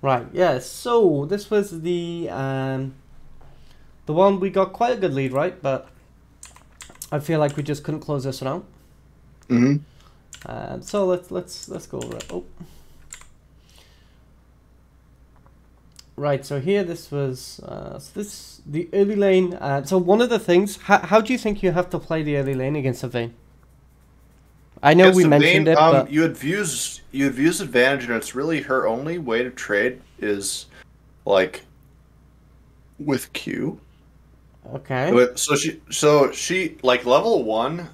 Right, yeah, so this was the one we got quite a good lead, right? But I feel like we just couldn't close this one out. Mm-hmm. So let's go over it. Oh. Right, so here this was the early lane. So one of the things, how do you think you have to play the early lane against a Vayne? I know Against we the mentioned Vayne, it, but you had views advantage, and it's really her only way to trade is like with Q. okay, So she like level 1.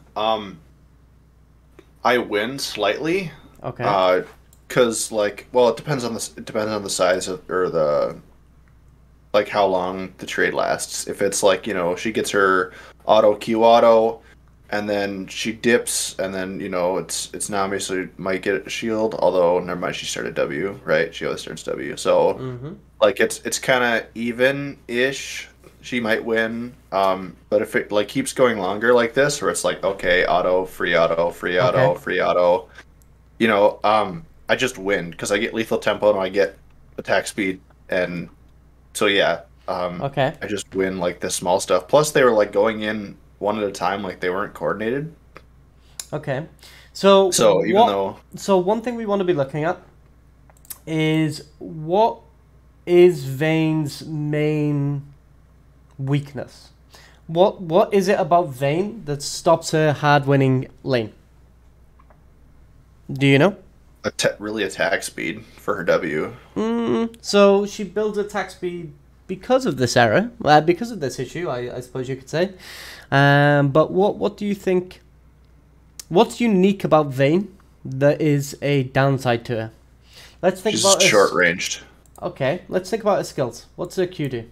I win slightly. okay, Because like, well, it depends on the size of, or the, like, how long the trade lasts. If it's like, she gets her auto, and then she dips, and then it's now obviously might get a shield. Although never mind, she started W, right? She always starts W. So mm-hmm, like it's kind of even-ish. She might win. But if it like keeps going longer like this, where it's like, okay, auto, free auto, free okay, auto, free auto, I just win because I get lethal tempo and I get attack speed, and so yeah, okay, I just win like the small stuff. Plus, they were like going in one at a time, like they weren't coordinated. okay. So So even though So one thing we want to be looking at is what is Vayne's main weakness? What is it about Vayne that stops her hard winning lane? Do you know? really attack speed for her W. So she builds attack speed because of this error, because of this issue, I suppose you could say. But what do you think? What's unique about Vayne that is a downside to her? Let's think She's about short this. ranged. Okay, let's think about her skills. What's her Q do?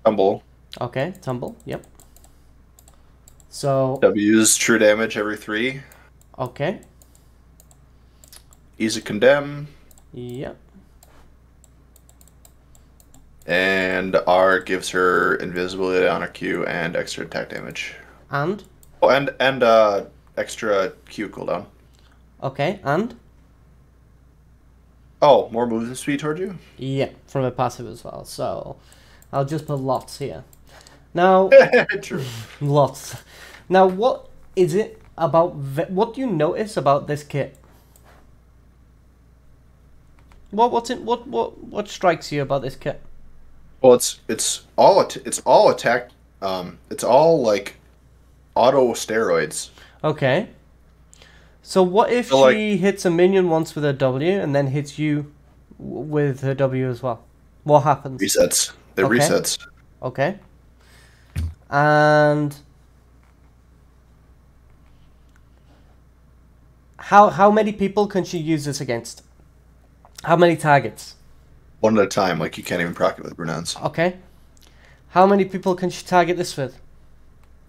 Tumble. Okay, tumble. Yep. So W's true damage every 3. okay. Easy condemn. Yep. And R gives her invisibility on her Q and extra attack damage. And Oh, and extra Q cooldown. okay, and Oh, more movement speed toward you? yeah, from a passive as well. So I'll just put lots here. Now True. lots. Now what is it about? What do you notice about this kit? What strikes you about this kit? Well, it's all attack. It's all like auto steroids. Okay. So what if So like she hits a minion once with her W and then hits you with her W as well? What happens? resets. The Okay. resets. Okay. And how many people can she use this against? How many targets? One at a time. Like you can't even proc it with Brunans. Okay. How many people can she target this with?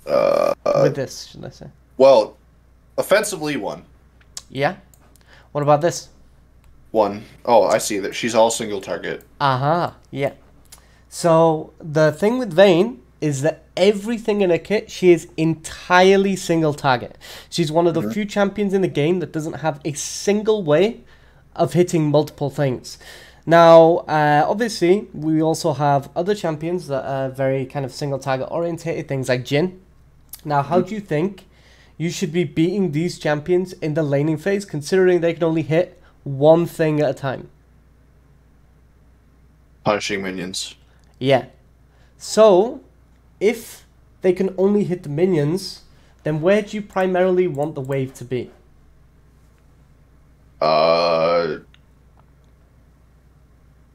With this, should I say? Well, offensively, one. Yeah. What about this? One. Oh, I see that she's all single target. Aha. Yeah. So the thing with Vayne is that everything in her kit, she is entirely single target. She's one of the few champions in the game that doesn't have a single way of hitting multiple things. Now, obviously, we also have other champions that are very kind of single target orientated, things like Jhin. Now, how do you think you should be beating these champions in the laning phase, considering they can only hit one thing at a time? Punishing minions. Yeah. So, if they can only hit the minions, then where do you primarily want the wave to be?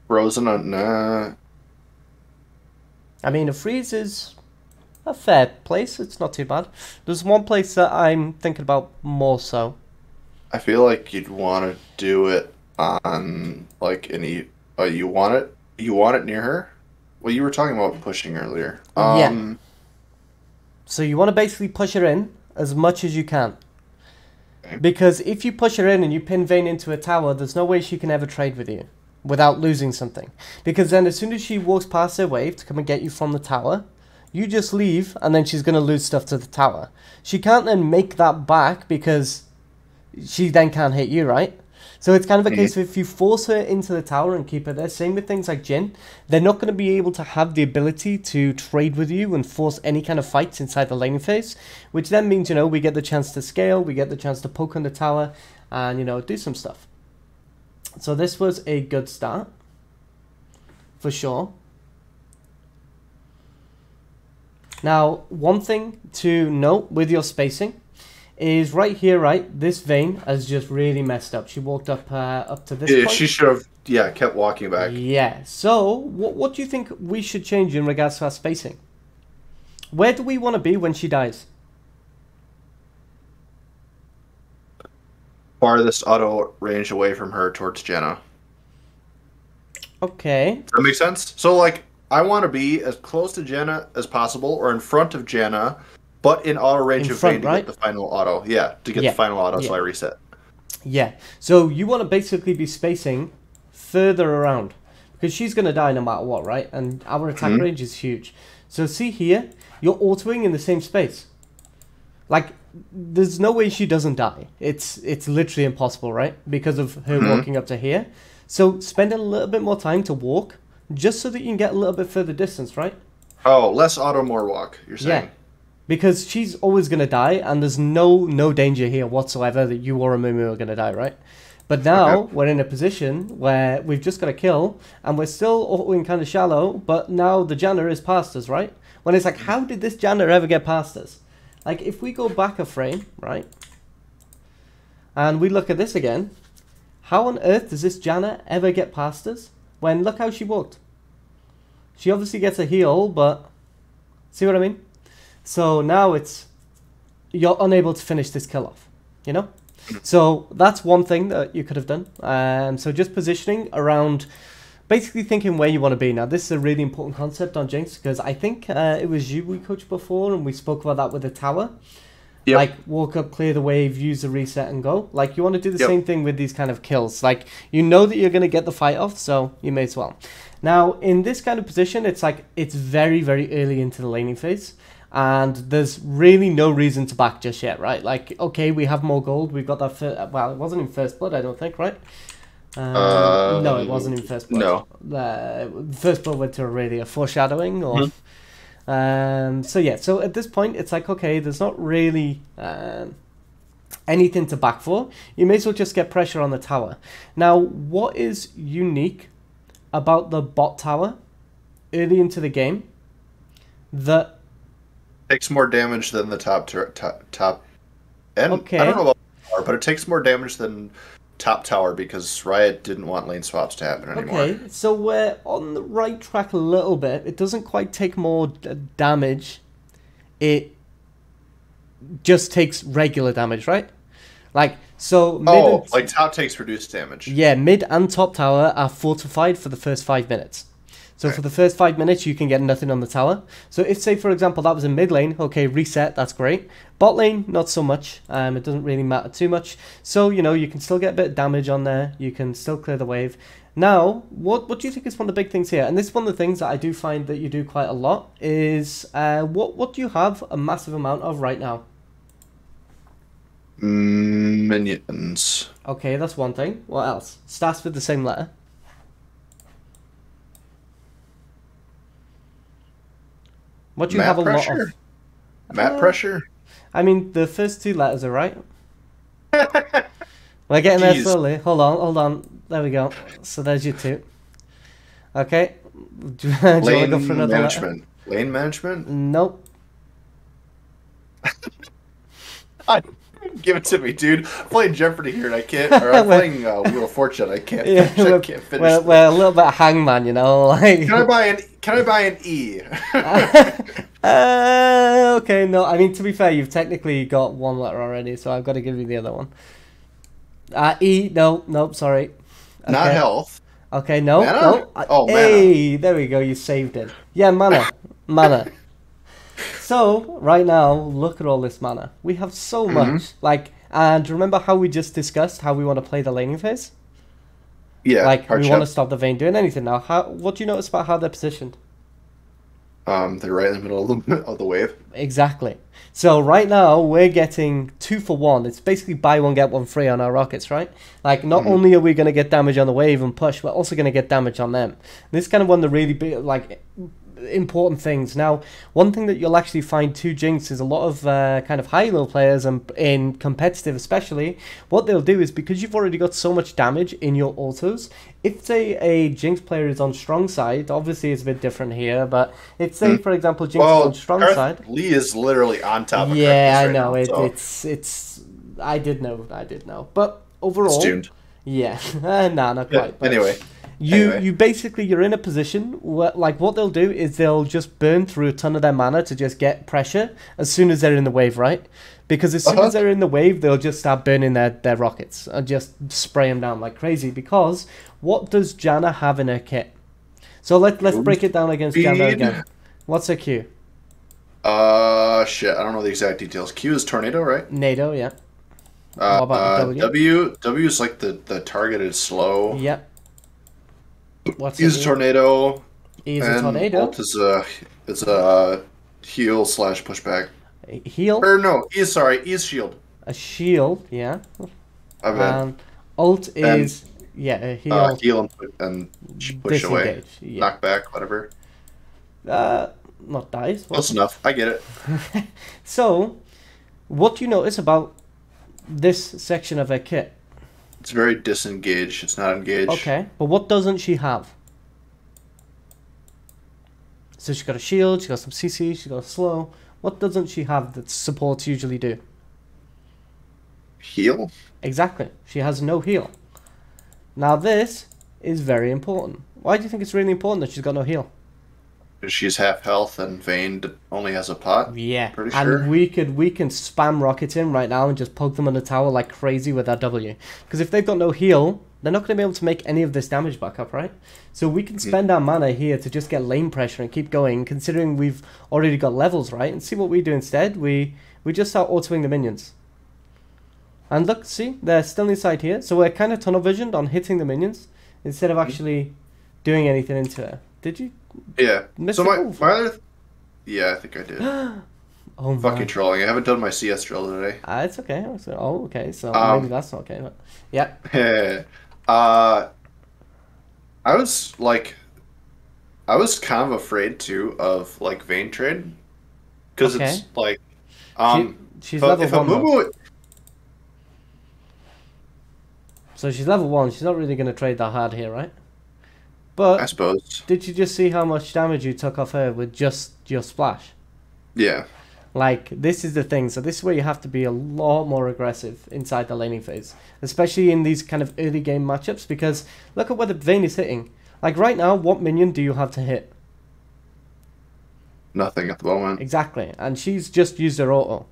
Frozen on nah. I mean, a freeze is a fair place. It's not too bad. There's one place that I'm thinking about more so. I feel like you'd want to do it on like any. You want it. You want it near her. Well, you were talking about pushing earlier. Yeah. So you want to basically push her in as much as you can. Okay. Because if you push her in and you pin Vayne into a tower, there's no way she can ever trade with you without losing something. Because then as soon as she walks past her wave to come and get you from the tower, you just leave and then she's going to lose stuff to the tower. She can't then make that back because she then can't hit you, right? So it's kind of a case of if you force her into the tower and keep her there, same with things like Jhin, they're not going to be able to have the ability to trade with you and force any kind of fights inside the laning phase, which then means, you know, we get the chance to scale, we get the chance to poke on the tower and, you know, do some stuff. So this was a good start, for sure. Now, one thing to note with your spacing is right here, right? This Vayne has just really messed up. She walked up to this point. She should have, kept walking back. Yeah. So, what do you think we should change in regards to our spacing? Where do we want to be when she dies? Farthest auto range away from her towards Jenna. Okay. Does that make sense? So, like, I want to be as close to Jenna as possible, or in front of Jenna, but in auto range of Vayne to get the final auto. Yeah, to get the final auto, so I reset. Yeah. So you want to basically be spacing further around, because she's going to die no matter what, right? And our attack range is huge. So see here, you're autoing in the same space. Like, there's no way she doesn't die. It's literally impossible, right? Because of her walking up to here. So spend a little bit more time to walk, just so that you can get a little bit further distance, right? Oh, less auto, more walk, you're saying? Yeah. Because she's always going to die, and there's no danger here whatsoever that you or a Mumu are going to die, right? But now we're in a position where we've just got a kill, and we're still autoing kind of shallow, but now the Janna is past us, right? When it's like, how did this Janna ever get past us? Like, if we go back a frame, right, and we look at this again, how on earth does this Janna ever get past us? When, look how she walked. She obviously gets a heal, but... See what I mean? So now you're unable to finish this kill off, you know? So that's one thing that you could have done. So just positioning around, basically thinking where you want to be. Now, this is a really important concept on Jinx, because I think it was you we coached before, and we spoke about that with the tower. Yep. Like, walk up, clear the wave, use the reset, and go. Like, you want to do the same thing with these kind of kills. Like, you know that you're going to get the fight off, so you may as well. Now, in this kind of position, it's like, it's very, very early into the laning phase. And there's really no reason to back just yet, right? Like, okay, we have more gold. We've got that. Well, it wasn't in First Blood, I don't think, right? No, it wasn't in First Blood. No. First Blood went to Aurelia. Foreshadowing, or... So yeah, so at this point, it's like, okay, there's not really anything to back for. You may as well just get pressure on the tower. Now, what is unique about the bot tower early into the game that takes more damage than the top end? Okay. I don't know about tower, but it takes more damage than top tower because Riot didn't want lane swaps to happen anymore. Okay, so we're on the right track a little bit. It doesn't quite take more damage. It just takes regular damage, right? Like, so mid like top takes reduced damage. Yeah, mid and top tower are fortified for the first 5 minutes. So for the first 5 minutes, you can get nothing on the tower. So if, say, for example, that was in mid lane, okay, reset, that's great. Bot lane, not so much. It doesn't really matter too much. So, you know, you can still get a bit of damage on there. You can still clear the wave. Now, what do you think is one of the big things here? And this is one of the things that I do find that you do quite a lot is, what do you have a massive amount of right now? Minions. Okay, that's one thing. What else? Starts with the same letter. What do you have a lot of? Map pressure? I mean, the first 2 letters are right. We're getting there slowly. Hold on. There we go. So there's your 2. Okay. Do you want to go for another management. Letter? Lane management? Nope. Give it to me, dude. I'm playing Jeopardy here and I can't. Or I'm playing Wheel of Fortune. I can't. I can't finish. We're a little bit hangman, you know. Like. Can I buy an E? Okay, no. I mean, to be fair, you've technically got 1 letter already, so I've got to give you the other one. E. Nope. Sorry. Okay. Not health. Okay. No. Mana? No. Oh, hey, mana. There we go. You saved it. Yeah, mana. So, right now, look at all this mana. We have so much. Like, and remember how we just discussed how we want to play the laning phase? Yeah. Like, we want to stop the Vayne doing anything now. What do you notice about how they're positioned? They're right in the middle of the wave. Exactly. So right now we're getting 2 for 1. It's basically buy one get one free on our rockets, right? Like not Mhm. only are we going to get damage on the wave and push, we're also going to get damage on them. This is kind of one of the really big, like important things. Now, one thing that you'll actually find too, Jinx, is a lot of kind of high level players and in competitive especially, what they'll do is because you've already got so much damage in your autos, if say a Jinx player is on strong side, obviously it's a bit different here, but if say for example Jinx is on Well, strong side, Lee is literally on top of yeah, Karthus I right know now, so it's I did know, but it's overall, tuned. yeah, nah, not Yeah. quite, but you Anyway. you basically you're in a position where like what they'll do is they'll just burn through a ton of their mana to just get pressure as soon as they're in the wave, right? Because as soon as Uh-huh. they're in the wave, they'll just start burning their rockets and just spray them down like crazy. Because what does Janna have in her kit? So let's break it down against Janna Speed. again. What's her Q? Shit. I don't know the exact details. Q is tornado, right? NATO, yeah. What about W? W is like the targeted slow. Yep. What's E it is a tornado, E is a and tornado. alt is a heal slash pushback. A heal. Or no, E is shield. A shield, yeah. I bet. And ult And is yeah, a heal. heal and push away, Disengage. Yeah. knock back, whatever. Not dice. Close enough. I get it. So, what do you notice about this section of her kit? It's very disengaged. It's not engaged. Okay, but what doesn't she have? So she's got a shield, she's got some CC, she's got a slow. What doesn't she have that supports usually do? Heal. Exactly. She has no heal. Now this is very important. Why do you think it's really important that she's got no heal? She's half health and Vayne only has a pot. Yeah, Pretty and sure. we can spam rockets in right now and just poke them on the tower like crazy with our W. Because if they've got no heal, they're not going to be able to make any of this damage back up, right? So we can spend our mana here to just get lane pressure and keep going, considering we've already got levels, right? And see what we do instead. We just start autoing the minions. And look, see, they're still inside here. So we're kind of tunnel visioned on hitting the minions instead of actually doing anything into it. Did you? Yeah. Miss So the my move? other. Yeah, I think I did. Oh Fucking my. trolling. I haven't done my CS drill today. It's okay. Oh, okay. So Um, maybe that's okay. But yeah. I was like, I was kind of afraid too of like Vayne trade because Okay. it's like, She's but level if a 1 though. Mumu, So she's level 1. She's not really going to trade that hard here, right? I But suppose, did you just see how much damage you took off her with just your splash? yeah, Like, this is the thing. So this is where you have to be a lot more aggressive inside the laning phase. Especially in these kind of early game matchups. Because look at where the Vayne is hitting. Like, right now, what minion do you have to hit? nothing at the moment. Exactly. And she's just used her auto.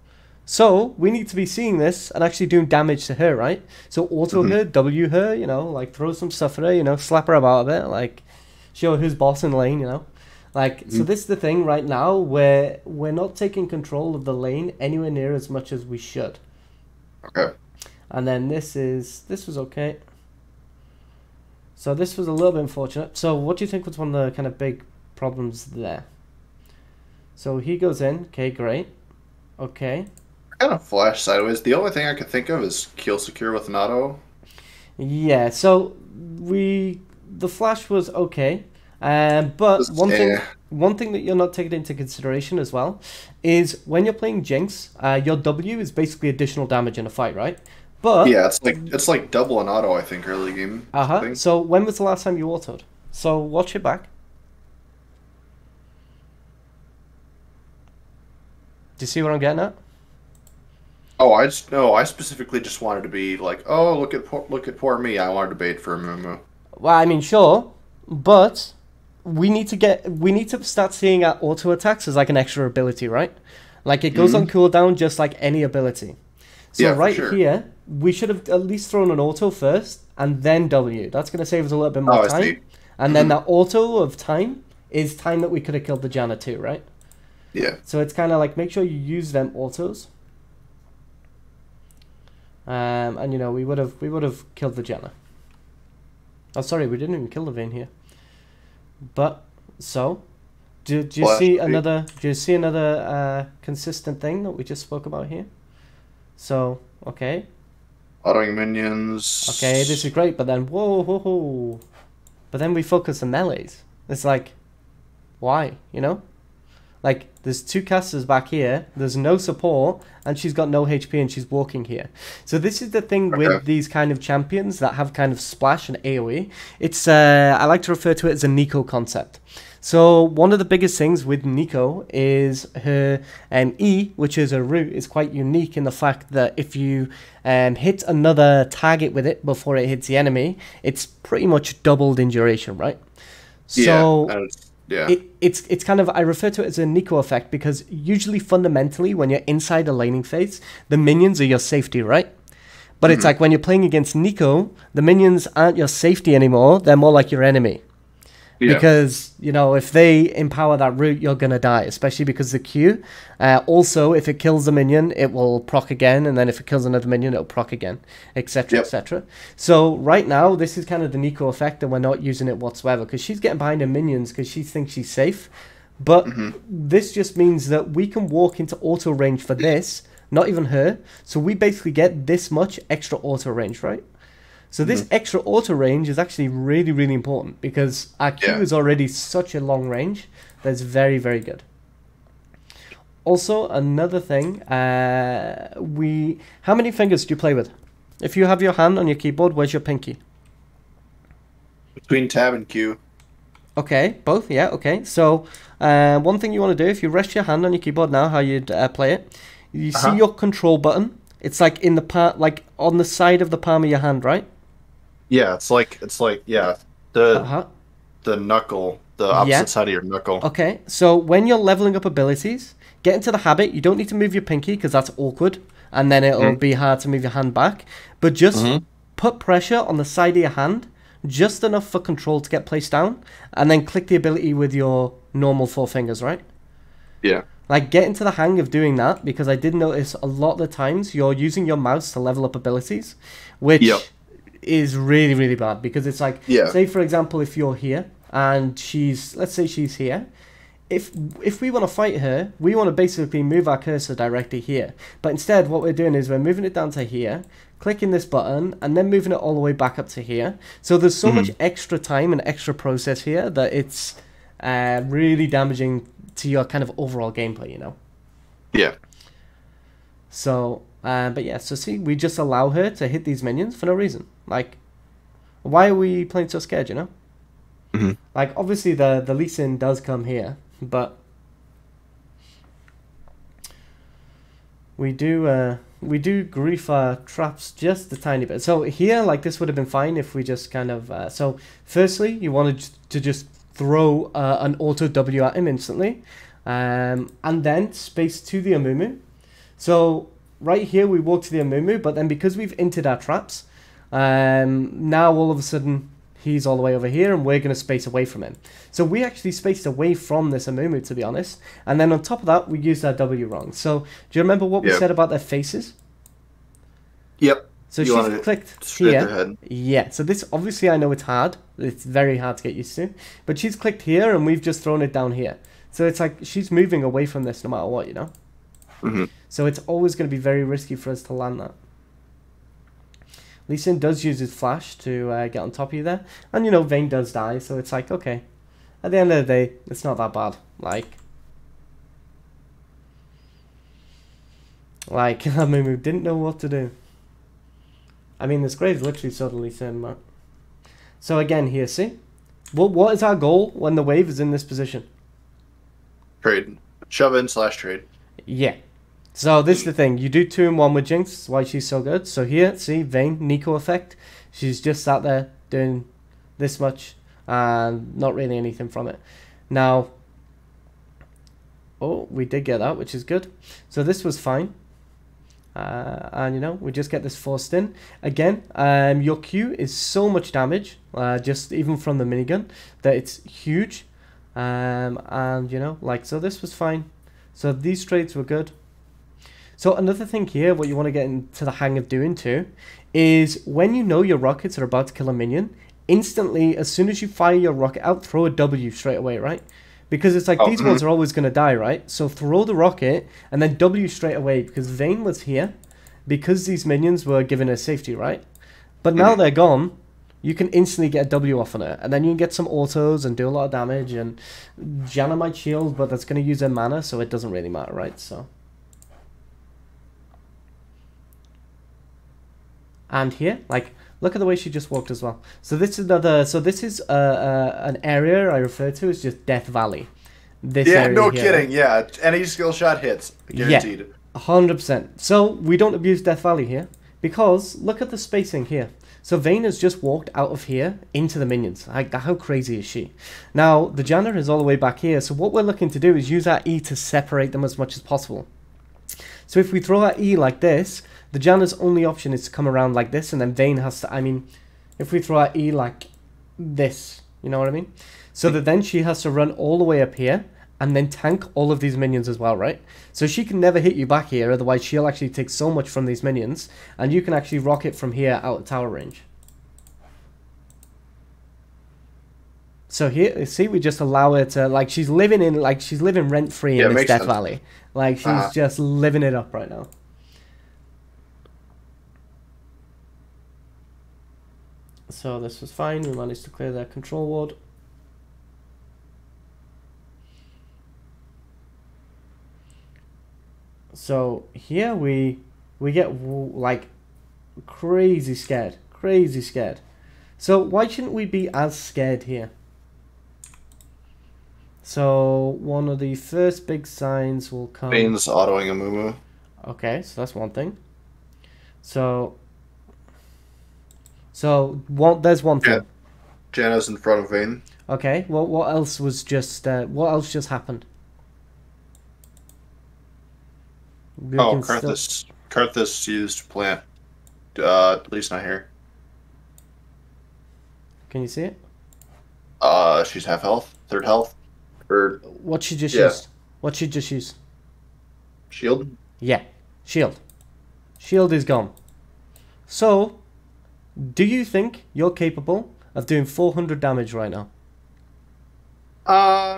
So, we need to be seeing this and actually doing damage to her, right? So, auto her, W her, you know, like, throw some stuff at her, you know, slap her about a bit, like, show who's boss in lane, you know? Like, so this is the thing right now where we're not taking control of the lane anywhere near as much as we should. Okay. And then this was okay. So this was a little bit unfortunate. So what do you think was one of the kind of big problems there? So he goes in. Okay, great. Okay. Kind of flash sideways. The only thing I could think of is kill secure with an auto. Yeah, so the flash was okay. But Just- one thing that you're not taking into consideration as well is when you're playing Jinx, your W is basically additional damage in a fight, right? But Yeah, it's like double an auto. I think early game. thing. So when was the last time you autoed? So watch it back. Do you see what I'm getting at? Oh, I specifically just wanted to be like, oh, look at poor me. I wanted to bait for a Mumu. Well, I mean, sure, but we need to start seeing our auto attacks as like an extra ability, right? Like it goes on cooldown just like any ability. So Yeah, for right sure. here, we should have at least thrown an auto first and then W. That's going to save us a little bit more Oh, I time. see. And then that auto of time is time that we could have killed the Janna too, right? Yeah. So it's kind of like make sure you use them autos. And you know we would have killed the Janna. Oh, sorry, we didn't even kill the Vayne here. But so Do you see another? Do you see another consistent thing that we just spoke about here? So okay, Autoing minions. okay, this is great. But then whoa, whoa, whoa. But then we focus on melees. It's like, why? You know, like there's two casters back here. There's no support, and she's got no HP, and she's walking here. So this is the thing with these kind of champions that have kind of splash and AOE. It's I like to refer to it as a Nico concept. So one of the biggest things with Nico is her E, which is a root, is quite unique in the fact that if you hit another target with it before it hits the enemy, it's pretty much doubled in duration, right? So it's kind of, I refer to it as a Nico effect because usually fundamentally when you're inside a laning phase, the minions are your safety, right? But it's like when you're playing against Nico, the minions aren't your safety anymore, they're more like your enemy. Yeah. Because, you know, if they empower that root, you're going to die, especially because the Q. Also, if it kills the minion, it will proc again, and then if it kills another minion, it'll proc again, etc., etc. So right now, this is kind of the Nico effect, and we're not using it whatsoever, because she's getting behind her minions because she thinks she's safe. But this just means that we can walk into auto range for this, not even her. So we basically get this much extra auto range, right? So this extra auto range is actually really, really important because our Q is already such a long range that's very, very good. Also, another thing, how many fingers do you play with? If you have your hand on your keyboard, where's your pinky? Between tab and Q. Okay, both, yeah, okay. So one thing you want to do, if you rest your hand on your keyboard now, how you'd play it, you see your control button. It's like in the like on the side of the palm of your hand, right? Yeah, it's like the knuckle, the opposite side of your knuckle. Okay, so when you're leveling up abilities, get into the habit. You don't need to move your pinky because that's awkward, and then it'll be hard to move your hand back. But just put pressure on the side of your hand, just enough for control to get placed down, and then click the ability with your normal 4 fingers, right? Yeah. Like, get into the hang of doing that, because I did notice a lot of the times you're using your mouse to level up abilities, which is really, really bad, because it's like, say, for example, if you're here, and let's say she's here, if we want to fight her, we want to basically move our cursor directly here. But instead, what we're doing is we're moving it down to here, clicking this button, and then moving it all the way back up to here. So there's so much extra time and extra process here that it's really damaging to your kind of overall gameplay, you know? Yeah. So, but yeah, so see, we just allow her to hit these minions for no reason. Like, why are we playing so scared, you know? Like, obviously the Lee Sin does come here, but we do grief our traps just a tiny bit. So here, like, this would have been fine if we just kind of, so firstly, you wanted to just throw an auto W at him instantly, and then space to the Amumu. So right here we walk to the Amumu, but then because we've entered our traps, now all of a sudden he's all the way over here and we're going to space away from him. So we actually spaced away from this Amumu, to be honest, and then on top of that we used our W wrong. So do you remember what we said about their faces? Yep. So she's clicked here. Yeah, so this, obviously I know it's hard. It's very hard to get used to. But she's clicked here and we've just thrown it down here. So it's like she's moving away from this no matter what, you know? So it's always going to be very risky for us to land that. Lee Sin does use his flash to get on top of you there. And, you know, Vayne does die. So it's like, okay. At the end of the day, it's not that bad. Like Amumu didn't know what to do. I mean, this grave literally suddenly thin, man. So again, here, see? What is our goal when the wave is in this position? Trade. Shove in / trade. Yeah. So this is the thing. You do 2-in-1 with Jinx. That's why she's so good. So here, see, Vayne, Nico effect. She's just sat there doing this much and not really anything from it. Now, oh, we did get that, which is good. So this was fine. And you know, we just get this forced in again. Your Q is so much damage, just even from the minigun, that it's huge. And you know, like, so this was fine. So these trades were good. So another thing here, what you want to get into the hang of doing too, is when you know your rockets are about to kill a minion, instantly, as soon as you fire your rocket out, throw a W straight away, right? Because it's like these wards are always going to die, right? So throw the rocket and then W straight away because Vayne was here because these minions were giving her safety, right? But now they're gone, you can instantly get a W off on her. And then you can get some autos and do a lot of damage. And Janna might shield, but that's going to use her mana, so it doesn't really matter, right? So. And here, like, look at the way she just walked as well. So this is another. So this is an area I refer to as just Death Valley. This area no here. kidding. Yeah, any skill shot hits, guaranteed. Yeah, 100%. So we don't abuse Death Valley here because look at the spacing here. So Vayne has just walked out of here into the minions. Like, how crazy is she? Now the Janna is all the way back here. So what we're looking to do is use our E to separate them as much as possible. So if we throw our E like this, the Janna's only option is to come around like this, and then Vayne has to, I mean, if we throw our E like this, you know what I mean? So that then she has to run all the way up here, and then tank all of these minions as well, right? So she can never hit you back here, otherwise she'll actually take so much from these minions, and you can actually rocket from here out of tower range. So here, see, we just allow her to, like, she's living rent-free in this Death Valley. Like, she's just living it up right now. So this was fine. We managed to clear their control ward. So here we get like crazy scared, crazy scared. So why shouldn't we be as scared here? So one of the first big signs will come. Vayne's autoing a Mumu. Okay, so that's one thing. So there's one thing. Janna's in front of Vayne. Okay, well, what else was just what else just happened? Karthus used plant. At least not here. Can you see it? She's half health, third health. Or what she just used? What she just used? Shield? Yeah, shield. Shield is gone. So, do you think you're capable of doing 400 damage right now?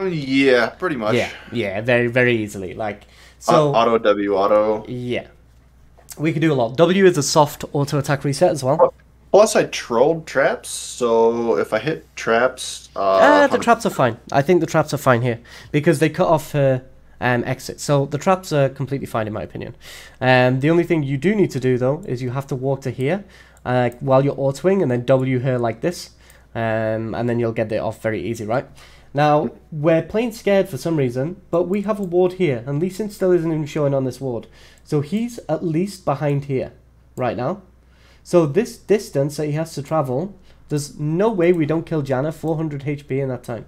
Yeah, pretty much. Yeah, very, very easily. Like, so auto W auto. Yeah, we can do a lot. W is a soft auto attack reset as well. Plus, I trolled traps, so if I hit traps, the traps are fine. I think the traps are fine here because they cut off her exit. So the traps are completely fine in my opinion. The only thing you do need to do though is you have to walk to here while you're autoing and then W her like this, and then you'll get it off very easy, right? Now we're playing scared for some reason, but we have a ward here, and Lee Sin still isn't even showing on this ward, so he's at least behind here right now. So this distance that he has to travel, there's no way we don't kill Janna 400 HP in that time.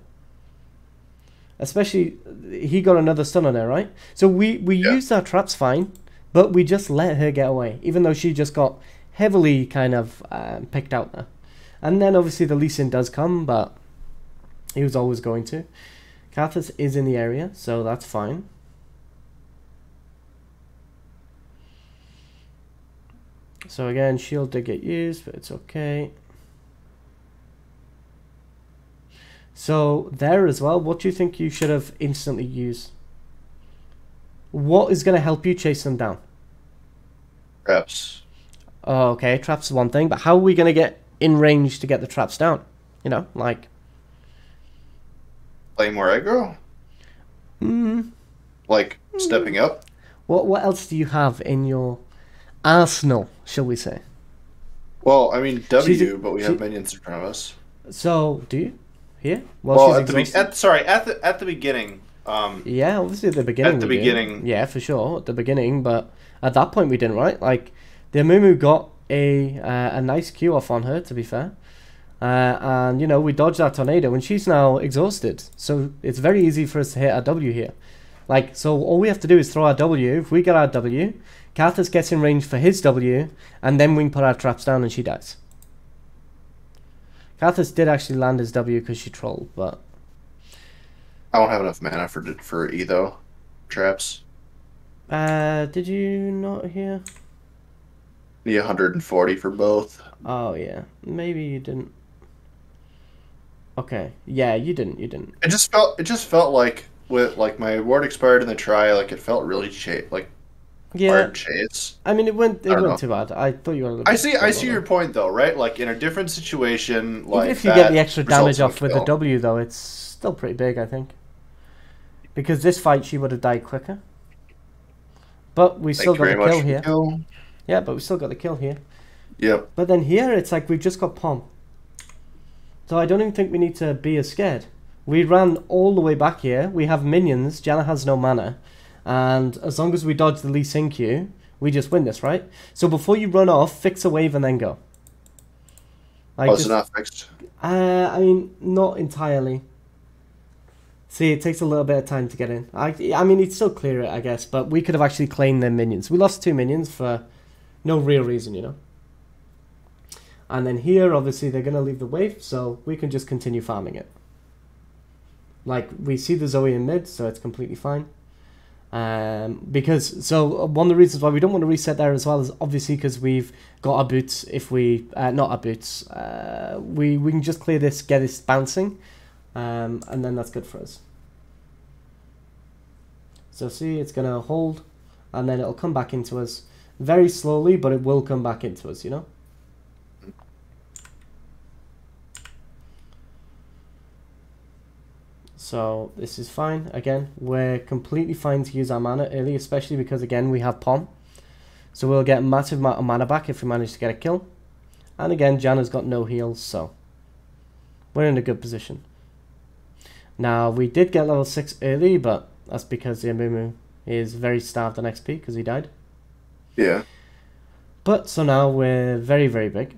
Especially, he got another stun on her, right? So we used our traps fine, but we just let her get away, even though she just got heavily kind of picked out there. And then obviously the Lee Sin does come, but he was always going to. Karthus is in the area, so that's fine. So again, shield did get used, but it's okay. So there as well, what do you think you should have instantly used? What is going to help you chase them down? Traps. Oh, okay, traps is one thing, but how are we going to get in range to get the traps down? You know, like... Play more aggro? Like, stepping up? What else do you have in your arsenal, shall we say? Well, I mean W, but we have minions in front of us. So, do you? Here? Well, at the beginning. Yeah, obviously at the beginning. At the beginning. Yeah, for sure, at the beginning, but at that point we didn't, right? Like, the Amumu got a nice Q off on her, to be fair. And, you know, we dodged that tornado, and she's now exhausted. So it's very easy for us to hit our W here. Like, so all we have to do is throw our W. If we get our W, Karthus gets in range for his W, and then we can put our traps down and she dies. Karthus did actually land his W because she trolled, but... I don't have enough mana for E, though. Traps. Did you not hear? Need 140 for both. Oh, yeah. Maybe you didn't. Okay. Yeah, you didn't. You didn't. It just felt like with like my ward expired in the try, like it felt really like Yeah. hard chase. I mean, it I don't went know. too bad. I thought you were a little I bit see I stronger see your though. point though, right? Like in a different situation Even like if you get the that extra results damage in a off with the kill. W, though, it's still pretty big, I think. Because this fight, she would have died quicker. But we still Thank you got the very kill much for the here. kill. Yeah, but we still got the kill here. Yep. But then here, it's like we've just got Pom. So I don't even think we need to be as scared. We ran all the way back here. We have minions. Janna has no mana. And as long as we dodge the Lee Sin Q, we just win this, right? So before you run off, fix a wave and then go. Like Oh, it's not fixed. I mean, not entirely. See, it takes a little bit of time to get in. I mean, he'd still clear it, I guess, but we could have actually claimed their minions. We lost 2 minions for no real reason, you know. And then here, obviously, they're going to leave the wave, so we can just continue farming it. Like, we see the Zoe in mid, so it's completely fine. So one of the reasons why we don't want to reset there as well is obviously because we've got our boots. If we, not our boots, we can just clear this, get this bouncing, and then that's good for us. So see, it's going to hold, and then it'll come back into us very slowly, but it will come back into us, you know? So this is fine. Again, we're completely fine to use our mana early, especially because, again, we have Pom. So we'll get a massive amount of mana back if we manage to get a kill. And again, Janna's got no heals, so we're in a good position. Now, we did get level 6 early, but that's because the Amumu is very starved on XP because he died. Yeah. But, so now we're very, very big.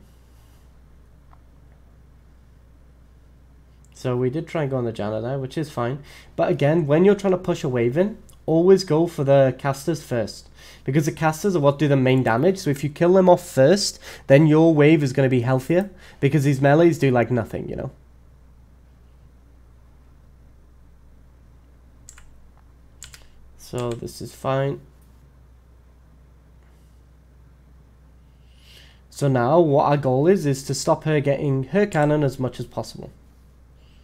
So we did try and go on the Janna there, which is fine. But again, when you're trying to push a wave in, always go for the casters first. Because the casters are what do the main damage. So if you kill them off first, then your wave is going to be healthier. Because these melees do like nothing, you know. So this is fine. So now what our goal is to stop her getting her cannon as much as possible.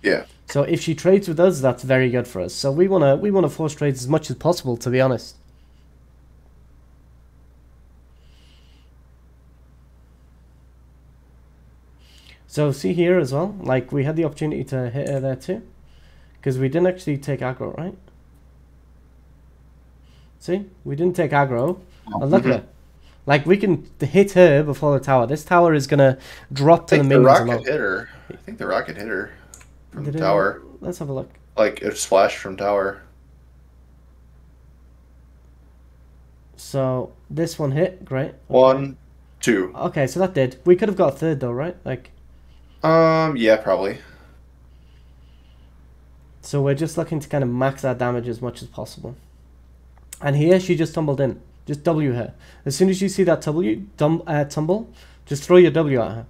Yeah. So if she trades with us, that's very good for us. So we wanna force trades as much as possible, to be honest. So see here as well, like we had the opportunity to hit her there too, because we didn't actually take aggro, right? See, we didn't take aggro, and look at her. Like we can hit her before the tower. This tower is gonna drop to the minions. I think the rocket hit her. From the tower. Let's have a look. Like it splashed from tower. So this one hit, great. Okay. 1, 2. Okay, so that did. We could have got a third though, right? Like. Yeah, probably. So we're just looking to kind of max our damage as much as possible. And here she just tumbled in. Just W her. As soon as you see that tumble, just throw your W at her.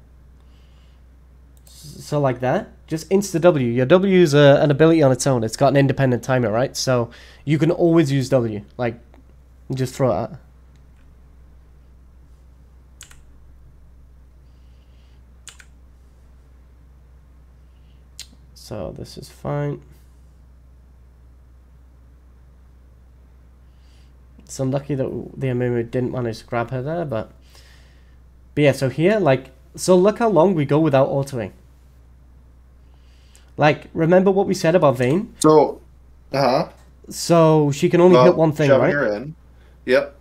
So like that, just insta W. Your W is an ability on its own. It's got an independent timer, right? So you can always use W. Like, just throw it at. So this is fine. So I'm lucky that the Amumu didn't manage to grab her there, but yeah, so here, like, so look how long we go without autoing. Like, remember what we said about Vayne? So, So she can only hit one thing, right? Her in. Yep.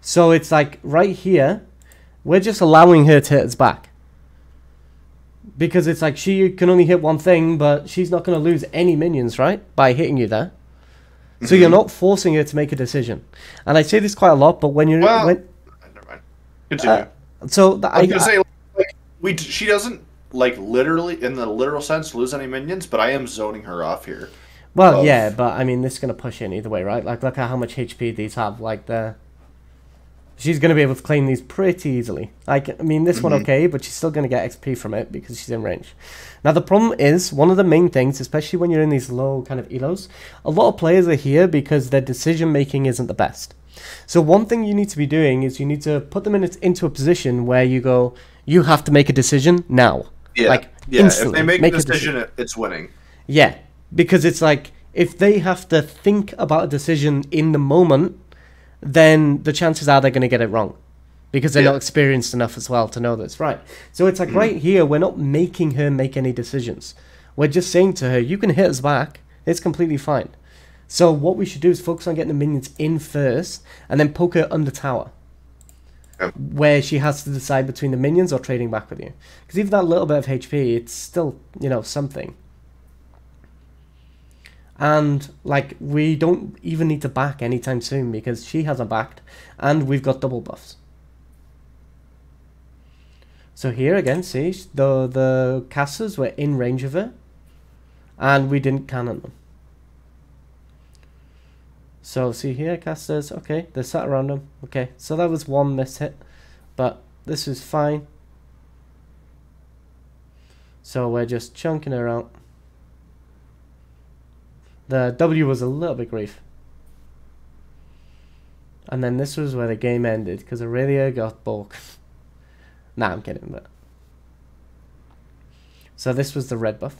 So it's like right here, we're just allowing her to hit us back. Because it's like she can only hit one thing, but she's not going to lose any minions, right? By hitting you there. So you're not forcing her to make a decision. And I say this quite a lot, but when you're... Well, never mind. Continue. I was going to say, like, she doesn't, like, literally, in the literal sense, lose any minions, but I am zoning her off here. Well, yeah, but I mean, this is going to push in either way, right? Like, look at how much HP these have. Like, she's going to be able to claim these pretty easily. Like, I mean, this one okay, but she's still going to get XP from it because she's in range. Now, the problem is, one of the main things, especially when you're in these low kind of elos, a lot of players are here because their decision-making isn't the best. So one thing you need to be doing is you need to put them into a position where you go, you have to make a decision now. Yeah. Like, Yeah, if Instantly. they make Make a decision, it's winning. Yeah, because it's like, if they have to think about a decision in the moment, then the chances are they're going to get it wrong. Because they're not experienced enough as well to know that's right. So it's like right here, we're not making her make any decisions. We're just saying to her, you can hit us back. It's completely fine. So what we should do is focus on getting the minions in first, and then poke her under tower. Where she has to decide between the minions or trading back with you. Because even that little bit of HP, it's still, you know, something. And, like, we don't even need to back anytime soon because she hasn't backed, and we've got double buffs. So here again, see, the casters were in range of her, and we didn't cannon them. So see here, casters, okay, they sat around them, okay, so that was one miss hit, but this is fine. So we're just chunking her out. The W was a little bit grief. And then this was where the game ended, because Aurelia got bulk. Nah, I'm kidding, but... So this was the red buff.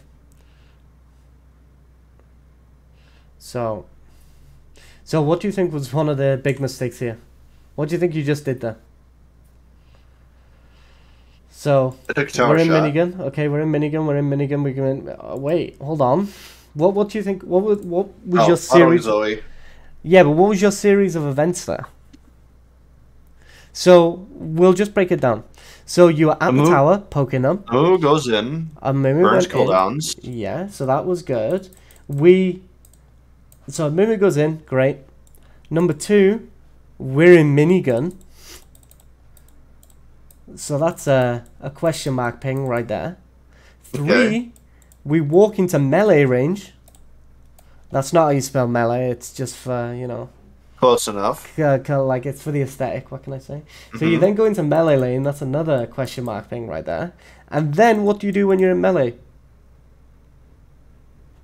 So what do you think was one of the big mistakes here? What do you think you just did there? So, we're in minigun. Okay, we're in minigun, we're in minigun, we're going... wait, hold on. What do you think... What was your series... Zoe. Yeah, but what was your series of events there? So, we'll just break it down. So, you were at the tower, poking them. Moo goes in, burns cooldowns. Yeah, so that was good. So, Mumu goes in, great. Number 2, we're in minigun. So, that's a question mark ping right there. 3, we walk into melee range. That's not how you spell melee, it's just for, you know... Close enough. Like, it's for the aesthetic, what can I say? So you then go into melee lane, that's another question mark thing right there. And then what do you do when you're in melee?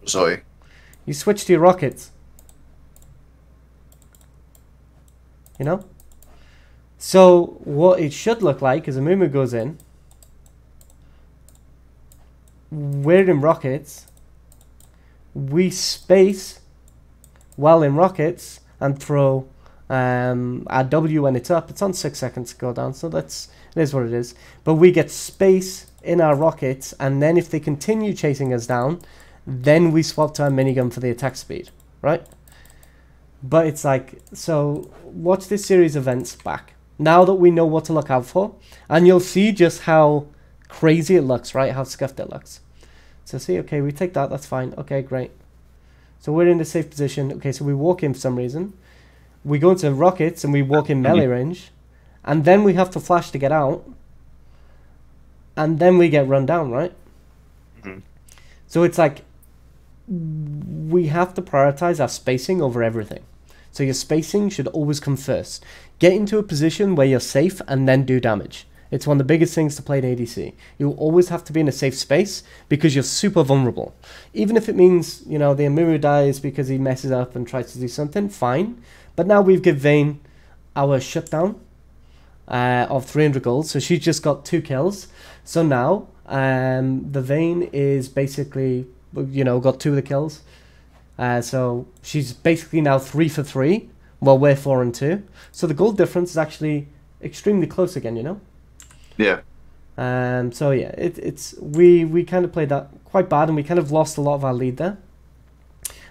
Zoe. You switch to your rockets. You know? So what it should look like is a Mumu goes in. We're in rockets. We space while in rockets and throw our W when it's up. It's on 6 seconds to go down, so it is what it is. But we get space in our rockets, and then if they continue chasing us down, then we swap to our minigun for the attack speed, right? But it's like, so watch this series of events back. Now that we know what to look out for, and you'll see just how crazy it looks, right? How scuffed it looks. So see, okay, we take that, that's fine. Okay, great. So we're in the safe position. Okay, so we walk in for some reason. We go into rockets and we walk in melee range. And then we have to flash to get out. And then we get run down, right? So it's like, we have to prioritize our spacing over everything. So your spacing should always come first. Get into a position where you're safe and then do damage. It's one of the biggest things to play in ADC. You always have to be in a safe space because you're super vulnerable. Even if it means, you know, the Amuru dies because he messes up and tries to do something, fine. But now we've given Vayne our shutdown of 300 gold. So she's just got 2 kills. So now the Vayne is basically, you know, got 2 of the kills. So she's basically now 3 for 3 while we're 4 and 2. So the gold difference is actually extremely close again, you know? Yeah. So yeah, we kind of played that quite bad, and we kind of lost a lot of our lead there.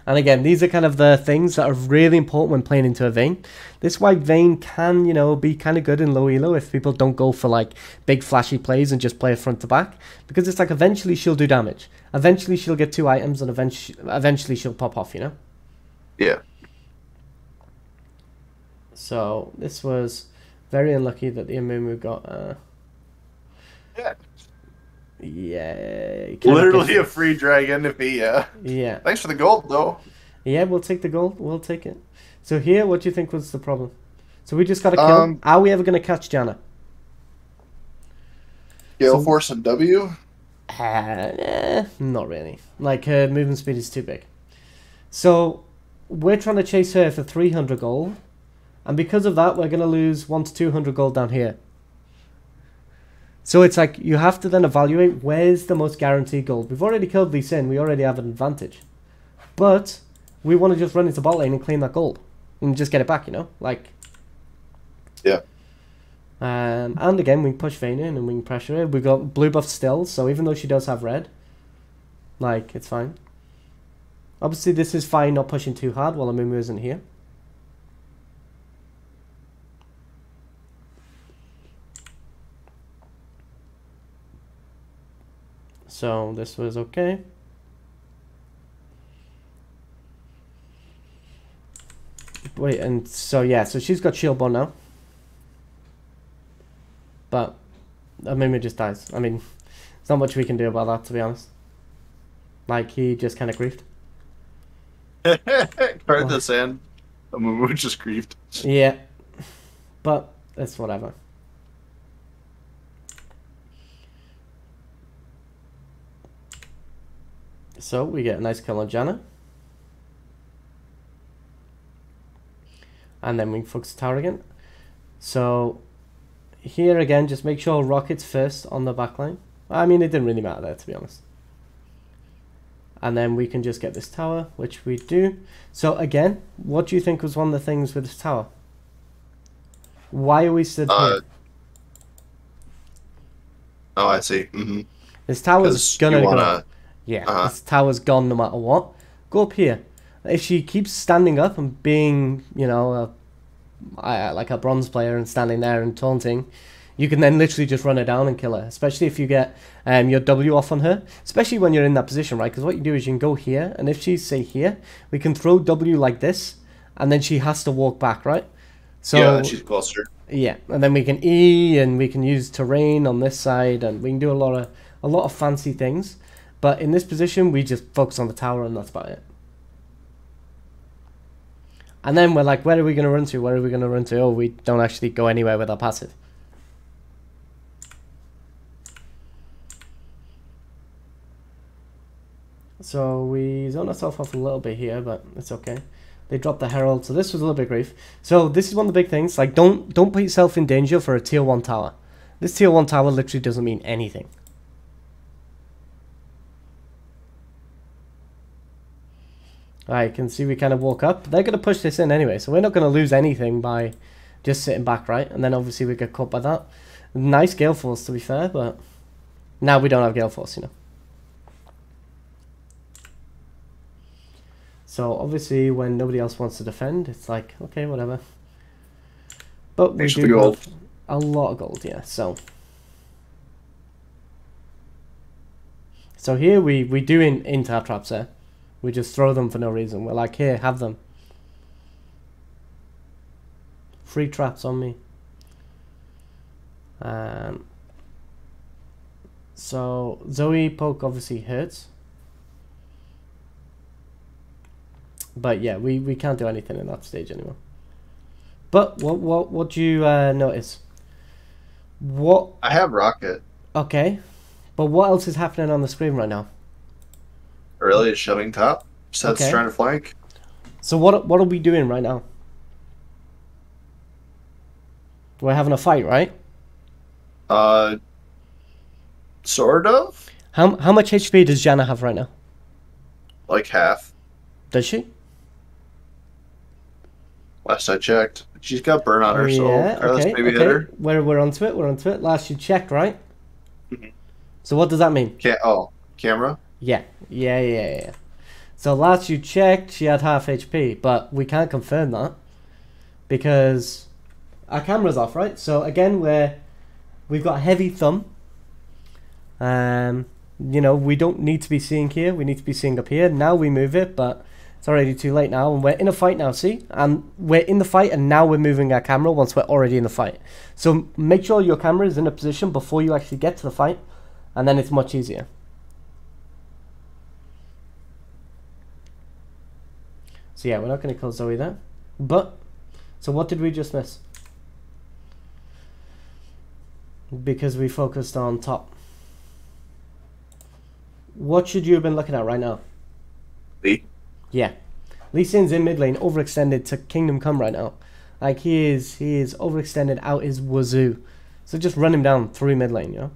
And again, these are kind of the things that are really important when playing into a Vayne. This is why Vayne can, you know, be kind of good in low elo if people don't go for like big flashy plays and just play front to back, because it's like eventually she'll do damage. Eventually she'll get 2 items, and eventually she'll pop off, you know? Yeah. So this was very unlucky that the Amumu got yeah, literally a free dragon if he yeah. Thanks for the gold though. Yeah, we'll take the gold. We'll take it. So here, what do you think was the problem? So we just got to kill. Are we ever going to catch Janna? Gale Force and W? Not really. Like, her movement speed is too big. So we're trying to chase her for 300 gold. And because of that, we're going to lose 100 to 200 gold down here. So it's like you have to then evaluate where's the most guaranteed gold. We've already killed Lee Sin. We already have an advantage. But we want to just run into bot lane and claim that gold. And just get it back, you know? Like... Yeah. And again, we can push Vayne in and we can pressure her. We've got blue buff still, so even though she does have red, like, it's fine. Obviously, this is fine not pushing too hard while Amumu isn't here. So this was okay. Wait, and so yeah, so she's got shield bond now. But Amumu just dies. I mean, there's not much we can do about that, to be honest. Like, he just kind of griefed. Part of the sand. Amumu just griefed. Yeah. But it's whatever. So we get a nice kill on Janna. And then we focus the tower again. So here again, just make sure Rocket's first on the backline. I mean, it didn't really matter there, to be honest. And then we can just get this tower, which we do. So again, what do you think was one of the things with this tower? Why are we stood here? Oh, I see. Mm-hmm. This tower's gonna go. Yeah, this tower's gone no matter what. Go up here. If she keeps standing up and being, you know, like a bronze player and standing there and taunting, you can then literally just run her down and kill her. Especially if you get your W off on her. Especially when you're in that position, right? Because what you do is you can go here, and if she's, say, here, we can throw W like this, and then she has to walk back, right? So, yeah, she's closer. Yeah, and then we can E, and we can use terrain on this side, and we can do a lot of fancy things. But in this position, we just focus on the tower, and that's about it. And then we're like, where are we going to run to? Where are we going to run to? Oh, we don't actually go anywhere with our passive. So we zone ourselves off a little bit here, but it's okay. They dropped the Herald, so this was a little bit grief. So this is one of the big things. Like, don't put yourself in danger for a tier 1 tower. This tier 1 tower literally doesn't mean anything. I can see we kind of walk up. They're going to push this in anyway, so we're not going to lose anything by just sitting back, right? And then obviously we get caught by that. Nice Gale Force, to be fair, but now we don't have Gale Force, you know. So obviously when nobody else wants to defend, it's like, okay, whatever. But we do have a lot of gold, yeah. So here we do into our traps there. We just throw them for no reason. We're like, here, have them. Free traps on me. So Zoe poke obviously hurts. But yeah, we can't do anything in that stage anymore. But what do you notice? What? I have Rocket. Okay. But what else is happening on the screen right now? Really? It's shoving top? Seth's trying to flank? So what are we doing right now? We're having a fight, right? Sort of? How much HP does Janna have right now? Like half. Does she? Last I checked. She's got burn on her, yeah, so let's maybe hit her. We're onto it, Last you checked, right? So what does that mean? Camera? Yeah. So last you checked, she had half HP, but we can't confirm that because our camera's off, right? So again, we've got a heavy thumb. You know, we don't need to be seeing here. We need to be seeing up here. Now we move it, but it's already too late now, and we're in a fight now, see? And we're in the fight, and now we're moving our camera once we're already in the fight. So make sure your camera is in a position before you actually get to the fight, and then it's much easier. So yeah, we're not going to kill Zoe there. But, so what did we just miss? Because we focused on top. What should you have been looking at right now? Lee? Yeah. Lee Sin's in mid lane, overextended to Kingdom Come right now. Like, he is overextended out his wazoo. So just run him down through mid lane, you know?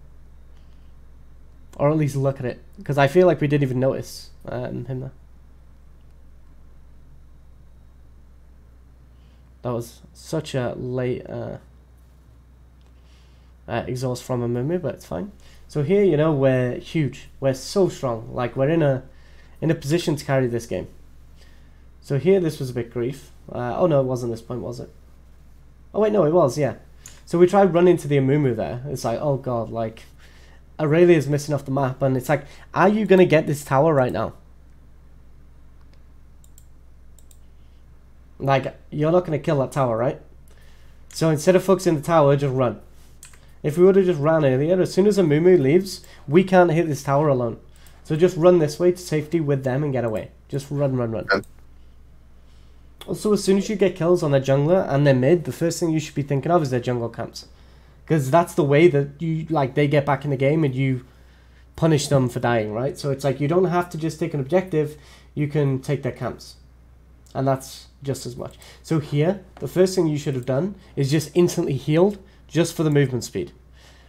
Or at least look at it. Because I feel like we didn't even notice him there. That was such a late exhaust from a Mumu, but it's fine. So here, you know, we're huge. We're so strong. Like, we're in a position to carry this game. So here, this was a bit grief. Oh no, it wasn't this point, was it? Oh wait, no, it was, yeah. So we tried running to the Amumu there. It's like, oh god, like, Aurelia's missing off the map, and it's like, are you going to get this tower right now? Like, you're not going to kill that tower, right? So instead of focusing the tower, just run. If we would have just ran earlier, as soon as Amumu leaves, we can't hit this tower alone. So just run this way to safety with them and get away. Just run, run, run. Also, as soon as you get kills on their jungler and their mid, the first thing you should be thinking of is their jungle camps. Because that's the way that you, like, they get back in the game and you punish them for dying, right? So it's like, you don't have to just take an objective, you can take their camps. And that's just as much. So here, the first thing you should have done is just instantly healed just for the movement speed.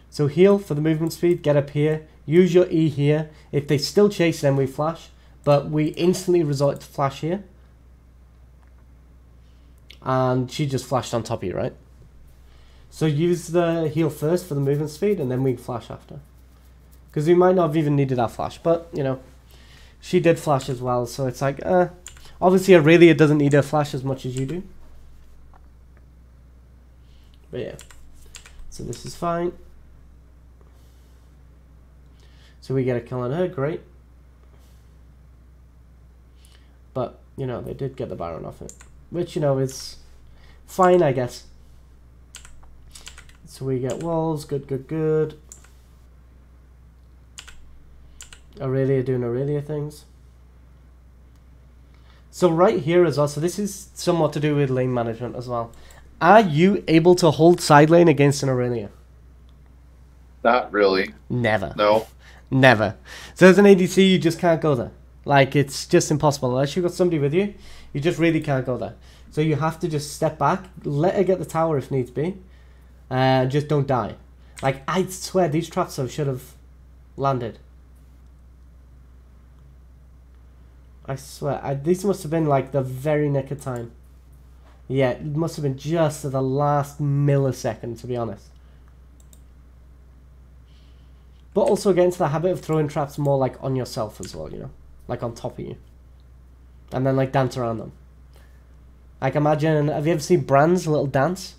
So heal for the movement speed, get up here, use your E here. If they still chase, then we flash. But we instantly resort to flash here. And she just flashed on top of you, right? So use the heal first for the movement speed, and then we flash after. Because we might not have even needed our flash, but, you know, she did flash as well, so it's like, obviously Aurelia doesn't need her flash as much as you do. But yeah, so this is fine. So we get a kill on her, great. But, you know, they did get the Baron off it. Which, you know, is fine, I guess. So we get walls, good, good, good. Aurelia doing Aurelia things. So right here as well, so this is somewhat to do with lane management as well. Are you able to hold side lane against an Aurelia? Not really. Never. No. Never. So as an ADC, you just can't go there. Like, it's just impossible. Unless you've got somebody with you, you just really can't go there. So you have to just step back, let her get the tower if needs be, and just don't die. Like, I swear, these traps should have landed. I swear, these must have been like the very nick of time. Yeah, it must have been just at the last millisecond, to be honest. But also get into the habit of throwing traps more like on yourself as well, you know? Like on top of you. And then like dance around them. Like imagine, have you ever seen Brand's little dance?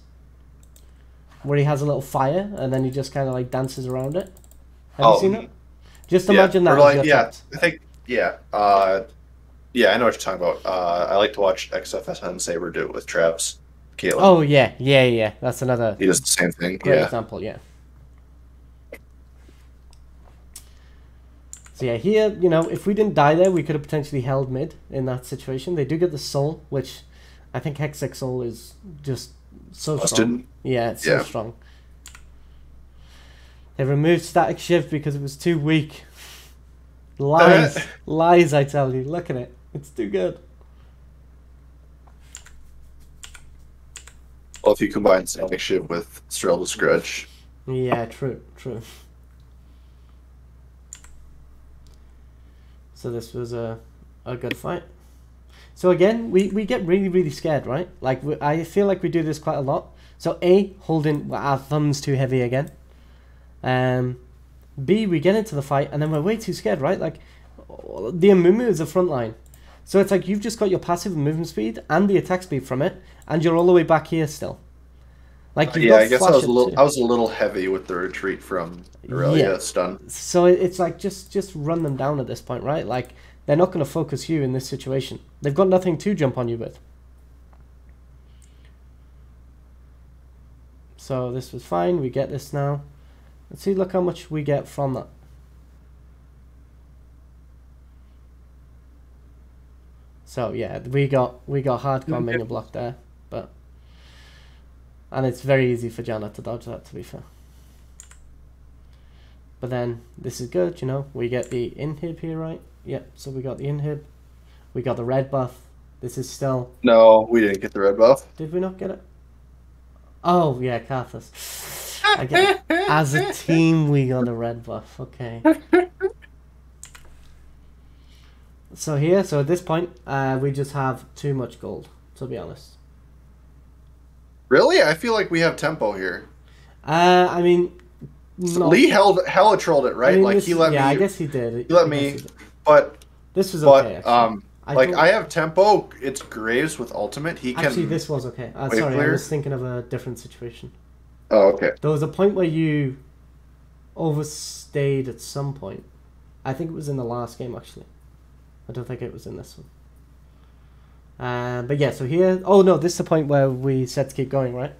Where he has a little fire and then he just kind of like dances around it? Have you seen it? Just imagine that. Like, yeah, I think, yeah. Yeah, I know what you're talking about. I like to watch XFSN Saber do it with traps. Caitlyn. Oh, yeah, yeah, yeah. That's another... He does the same thing, great example, yeah. So yeah, here, you know, if we didn't die there, we could have potentially held mid in that situation. They do get the soul, which I think Hextech soul is just so strong. Yeah, it's so strong. They removed Static Shift because it was too weak. Lies. Lies, I tell you. Look at it. It's too good. Well, if you combine Static Shift with Strelda's Grudge. Yeah, true, true. So this was a good fight. So again, we get really, really scared, right? Like, I feel like we do this quite a lot. So A, holding our thumbs too heavy again. B, we get into the fight, and then we're way too scared, right? Like, the Amumu is the front line. So it's like you've just got your passive movement speed and the attack speed from it, and you're all the way back here still. Like, you've got I guess I was a little heavy with the retreat from Aurelia stun. So it's like, just run them down at this point, right? Like, they're not going to focus you in this situation. They've got nothing to jump on you with. So this was fine. We get this now. Let's see, look how much we get from that. So yeah, we got hardcore minion block there, and it's very easy for Janna to dodge that, to be fair. But then this is good, you know. We get the inhib here, right? Yep. So we got the inhib. We got the red buff. This is still. No, we didn't get the red buff. Did we not get it? Oh yeah, Karthus. Again, as a team, we got a red buff. Okay. So here, so at this point, we just have too much gold, to be honest. Really? I feel like we have tempo here. I mean... So Lee hella trolled it, right? I mean, like, he let me... Yeah, I guess he did. He let me... But... This was okay, actually. I have tempo. It's Graves with ultimate. He can... Actually, this was okay. Sorry, I was thinking of a different situation. Oh, okay. There was a point where you overstayed at some point. I think it was in the last game, actually. I don't think it was in this one. But yeah, so here... Oh, no, this is the point where we said to keep going, right?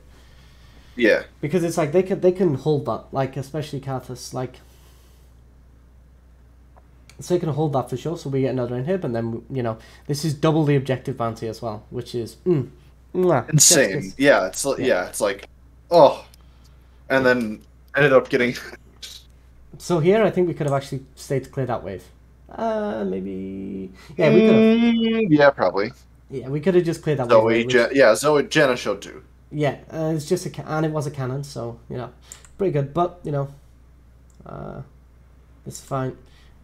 Yeah. Because it's like, they can hold that. Like, especially Kathas, like... So they can hold that for sure, so we get another inhib, and then, you know, this is double the objective bounty as well, which is... insane. Yeah, it's like... Oh. And then ended up getting... So here, I think we could have actually stayed to clear that wave. Maybe... Yeah, we could have. Yeah, probably. Yeah, we could have just cleared that wave. Zoe, Jenna showed too. Yeah, it's just and it was a cannon, so, you know, pretty good. But, you know, it's fine.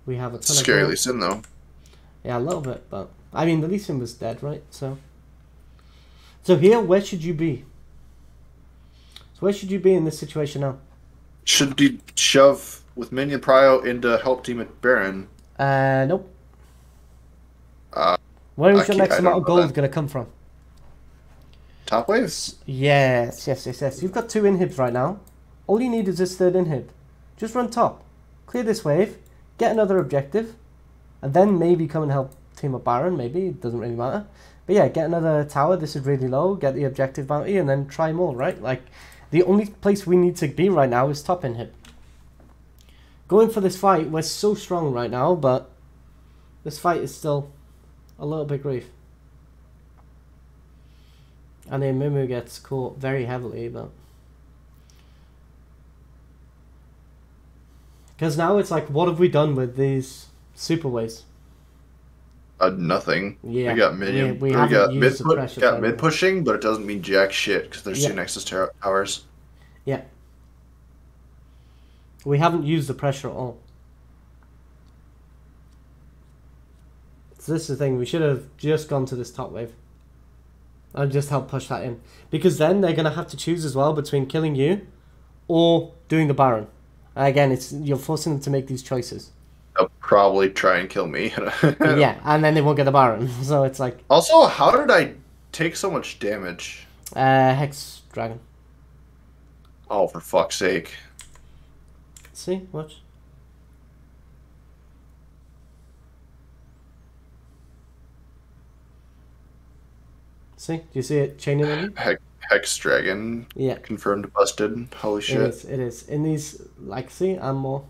We have a ton Scary of... Lee Sin, though. Yeah, a little bit, but... I mean, the Lee Sin was dead, right? So here, where should you be? So where should you be in this situation now? Should you shove with minion prio into help team at Baron? Nope. Where is your next amount of gold going to come from? Top waves? Yes. You've got 2 inhibs right now. All you need is this 3rd inhib. Just run top. Clear this wave. Get another objective. And then maybe come and help team up Baron. Maybe. It doesn't really matter. But yeah, get another tower. This is really low. Get the objective bounty. And then try more, right? Like, the only place we need to be right now is top inhib. Going for this fight, we're so strong right now. But this fight is still a little bit grief. And then Mumu gets caught very heavily, but... Because now it's like, what have we done with these super waves? Nothing. Yeah. We got minion. We got mid pushing, but it doesn't mean jack shit, because there's 2 Nexus towers. Yeah. We haven't used the pressure at all. So this is the thing, we should have just gone to this top wave. And just help push that in. Because then they're going to have to choose as well between killing you or doing the Baron. Again, you're forcing them to make these choices. They'll probably try and kill me. Yeah, and then they won't get the Baron. So it's like... Also, how did I take so much damage? Hex Dragon. Oh, for fuck's sake. See? Watch. See? Do you see it chaining on you? Hex Dragon. Yeah. Confirmed busted. Holy shit. It is. In these, like, see, I'm more...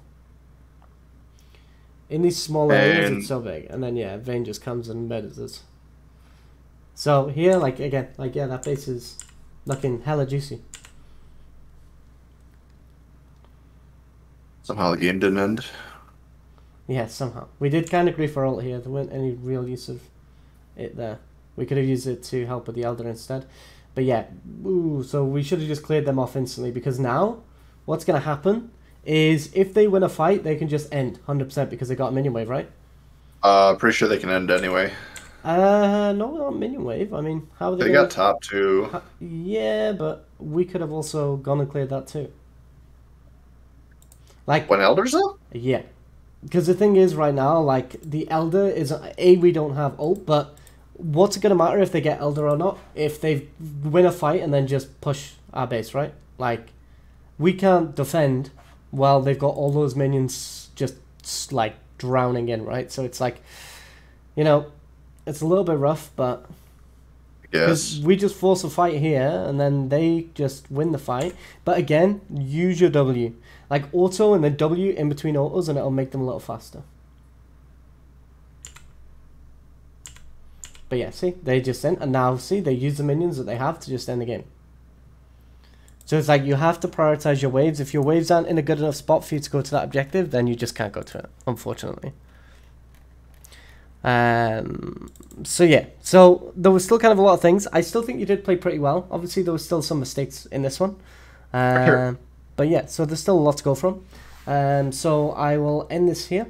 In these small areas, it's so big. And then, yeah, Vayne just comes and murders us. So, here, like, again, like, yeah, that base is looking hella juicy. Somehow the game didn't end. Yeah, somehow. We did kind of grief our ult here. There weren't any real use of it there. We could have used it to help with the Elder instead. But yeah, so we should have just cleared them off instantly, because now what's going to happen is if they win a fight, they can just end 100% because they got a minion wave, right? Pretty sure they can end anyway. No, not minion wave. I mean, how are they got top 2. Yeah, but we could have also gone and cleared that too. Like when Elder's up? Yeah. Because the thing is right now, like, the Elder is... A, we don't have ult, but... What's it going to matter if they get Elder or not? If they win a fight and then just push our base, right? Like, we can't defend while they've got all those minions just, like, drowning in, right? So it's like, you know, it's a little bit rough, but... Yes. We just force a fight here, and then they just win the fight. But again, use your W. Like, auto and then W in between autos, and it'll make them a little faster. But yeah, see, they just end, and now, see, they use the minions that they have to just end the game. So it's like, you have to prioritize your waves. If your waves aren't in a good enough spot for you to go to that objective, then you just can't go to it, unfortunately. So yeah, so there was still kind of a lot of things. I still think you did play pretty well. Obviously, there was still some mistakes in this one. But yeah, so there's still a lot to go from. So I will end this here.